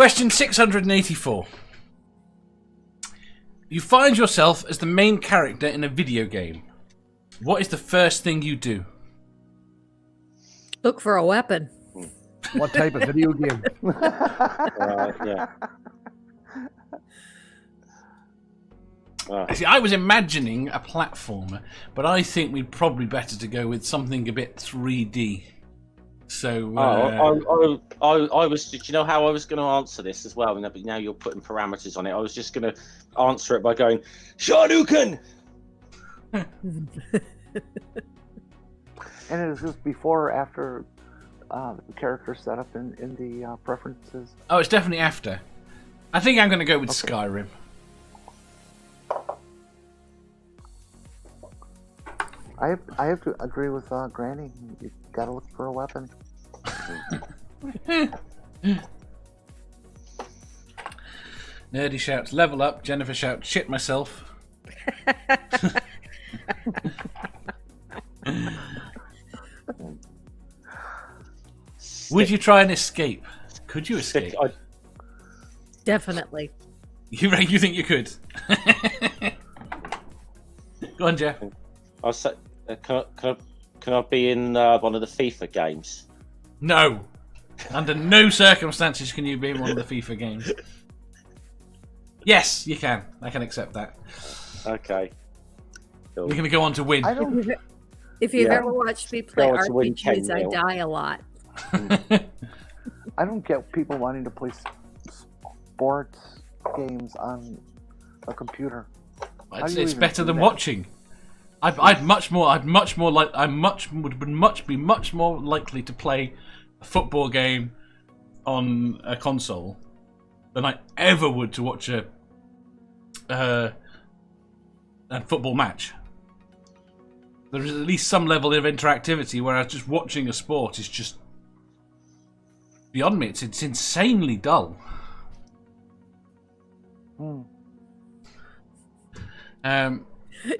Question 684. You find yourself as the main character in a video game. What is the first thing you do? Look for a weapon. What type of video game? Yeah. See, I was imagining a platformer, but I think we'd probably better to go with something a bit 3D. So, I was. Do you know how I was going to answer this as well? But now you're putting parameters on it. I was just going to answer it by going, Shoryuken! And it is just before or after the character setup in the preferences? Oh, it's definitely after. I think I'm going to go with Skyrim. I have to agree with Granny. You gotta look for a weapon. Nerdy shouts, level up. Jennifer shouts, shit myself. Would you try and escape? Could you escape? Definitely. You think you could? Go on, Jeff. I'll say, can I be in one of the FIFA games? No. Under no circumstances can you be in one of the FIFA games. Yes, you can. I can accept that. Okay. Cool. You're going to go on to win. If you've ever watched me play RPGs, I 10-0. die a lot. I don't get people wanting to play sports games on a computer. It's better than watching. I'd be much more likely to play a football game on a console than I ever would to watch a football match. There is at least some level of interactivity, whereas just watching a sport is just beyond me. It's insanely dull.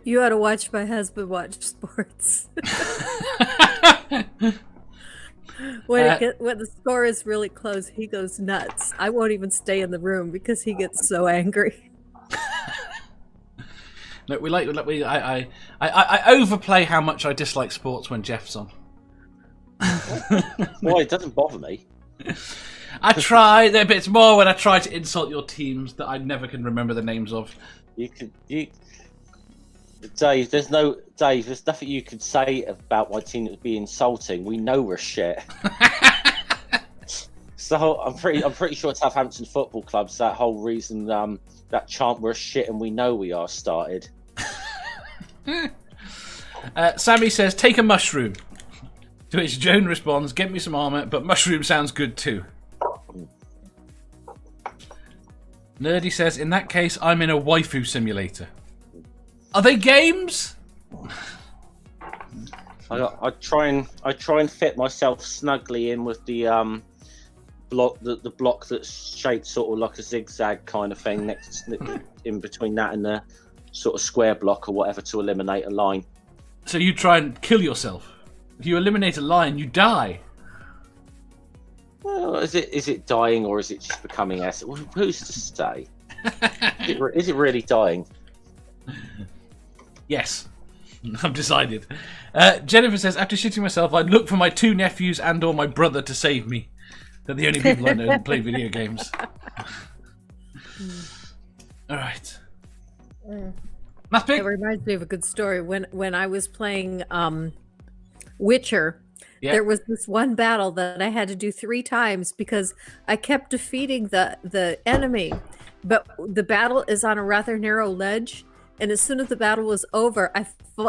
You ought to watch my husband watch sports. When the score is really close, he goes nuts. I won't even stay in the room because he gets so angry. Look, I overplay how much I dislike sports when Jeff's on. Well, it doesn't bother me. I try. But it's more when I try to insult your teams that I never can remember the names of. Dave, there's nothing you could say about my team that would be insulting. We know we're shit. So I'm pretty sure Southampton Football Club's that whole reason that chant "we're shit and we know we are" started. Sammy says, "Take a mushroom." To which Joan responds, "Get me some armor, but mushroom sounds good too." Nerdy says, "In that case, I'm in a waifu simulator." Are they games? I try and fit myself snugly in with the block, the block that's shaped sort of like a zigzag kind of thing in between that and the sort of square block or whatever to eliminate a line. So you try and kill yourself. If you eliminate a line, you die. Well, is it dying or is it just becoming acid? Well, who's to say? Is it really dying? Yes, I've decided. Jennifer says, after shitting myself, I'd look for my 2 nephews and or my brother to save me. They're the only people I know that play video games. All right. Last pick? It reminds me of a good story. When I was playing Witcher, there was this one battle that I had to do 3 times because I kept defeating the enemy. But the battle is on a rather narrow ledge. And as soon as the battle was over,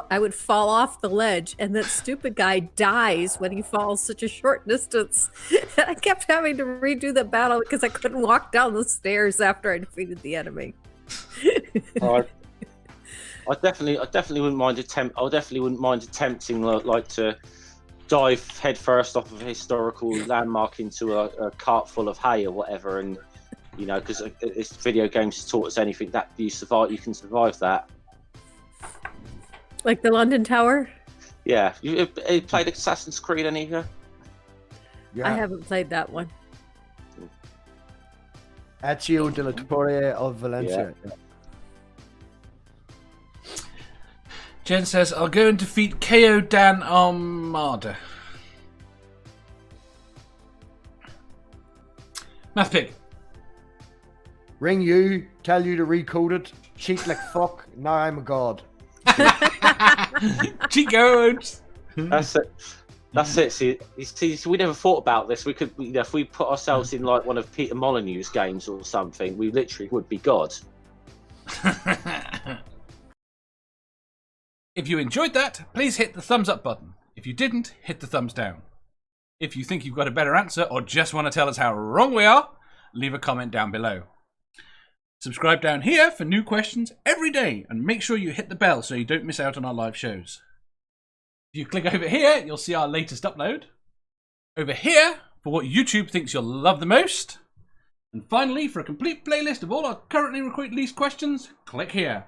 I would fall off the ledge, and that stupid guy dies when he falls such a short distance. And I kept having to redo the battle because I couldn't walk down the stairs after I defeated the enemy. I definitely wouldn't mind attempting like to dive headfirst off of a historical landmark into a cart full of hay or whatever, and you know, because this video games taught us anything that you can survive that. Like the London Tower? Yeah. You played Assassin's Creed, any of you? Yeah. I haven't played that one. Accio de la Torre of Valencia. Yeah. Jen says, I'll go and defeat KO Dan Armada. Math Pig. Ring you, tell you to recode it, cheat like fuck, now I'm a god. Cheat codes. That's it. That's it. See, we never thought about this. We could, if we put ourselves in like one of Peter Molyneux's games or something, we literally would be God. If you enjoyed that, please hit the thumbs up button. If you didn't, hit the thumbs down. If you think you've got a better answer or just want to tell us how wrong we are, leave a comment down below. Subscribe down here for new questions every day and make sure you hit the bell so you don't miss out on our live shows. If you click over here, you'll see our latest upload. Over here, for what YouTube thinks you'll love the most. And finally, for a complete playlist of all our currently released questions, click here.